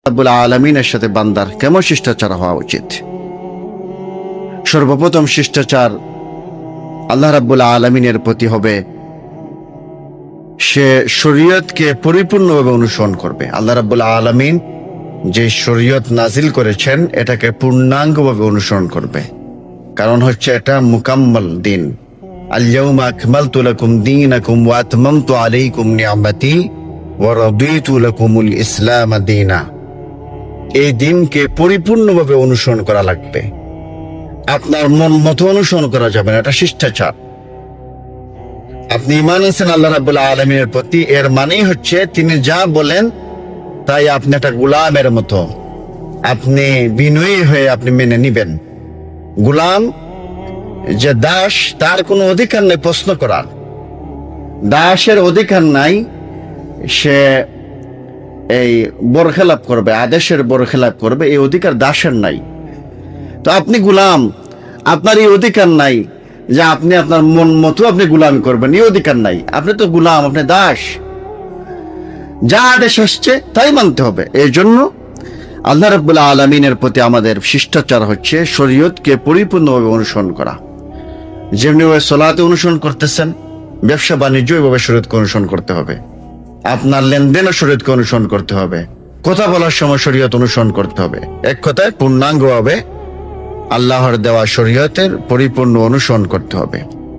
রাব্বুল আলামিনের সাথে বান্দার কেমন শিষ্টাচার হওয়া উচিত। সর্বপ্রথম শিষ্টাচার আল্লাহ রাব্বুল আলামিনের প্রতি হবে, সে শরীয়তকে পরিপূর্ণভাবে অনুসরণ করবে। আল্লাহ রাব্বুল আলামিন যে শরীয়ত নাজিল করেছেন এটাকে পূর্ণাঙ্গভাবে অনুসরণ করবে, কারণ হচ্ছে এটা মুকাম্মাল দিন। আল-ইয়াউমা আকমালতু লাকুম দীনাকুম ওয়া আতমামতু আলাইকুম নি'মাতি ওয়া রাদিতু লাকুমুল ইসলাম দীনা। এই দিনকে পরিপূর্ণভাবে অনুসরণ করা লাগবে, আপনার মন মতো অনুসরণ করা যাবে না, এটা শিষ্টাচার। আপনি ঈমান আনছেন আল্লাহ রাব্বুল আলামিনের প্রতি, এর মানেই হচ্ছে তিনি যা বলেন তাই আপনি একটা গোলামের মতো, আপনি বিনয়ী হয়ে আপনি মেনে নিবেন। গোলাম যে দাস, তার কোনো অধিকার নেই প্রশ্ন করার, দাসের অধিকার নাই সে এই বরখেলাপ করবে, আদেশের বরখেলাপ করবে, এই অধিকার দাসের নাই। তো আপনি গোলাম, আপনার এই অধিকার নাই যে আপনি আপনার মন মতো আপনি গোলামি করবেন, এই অধিকার নাই। আপনি তো গোলাম, আপনি দাস, যা আদেশ আসছে তাই মানতে হবে। এই জন্য আল্লাহ রাব্বুল আলামিনের প্রতি আমাদের শিষ্টাচার হচ্ছে শরীয়তকে পরিপূর্ণভাবে অনুসরণ করা। যেমনি ওই সালাতে অনুসরণ করতেছেন, ব্যবসা বাণিজ্য এভাবে শরীয়তকে অনুসরণ করতে হবে, আপনার লেনদেনও শরীয়তকে অনুসরণ করতে হবে, কথা বলার সময় শরীয়ত অনুসরণ করতে হবে। এক কথায় পূর্ণাঙ্গভাবে আল্লাহর দেওয়া শরীয়তের পরিপূর্ণ অনুসরণ করতে হবে।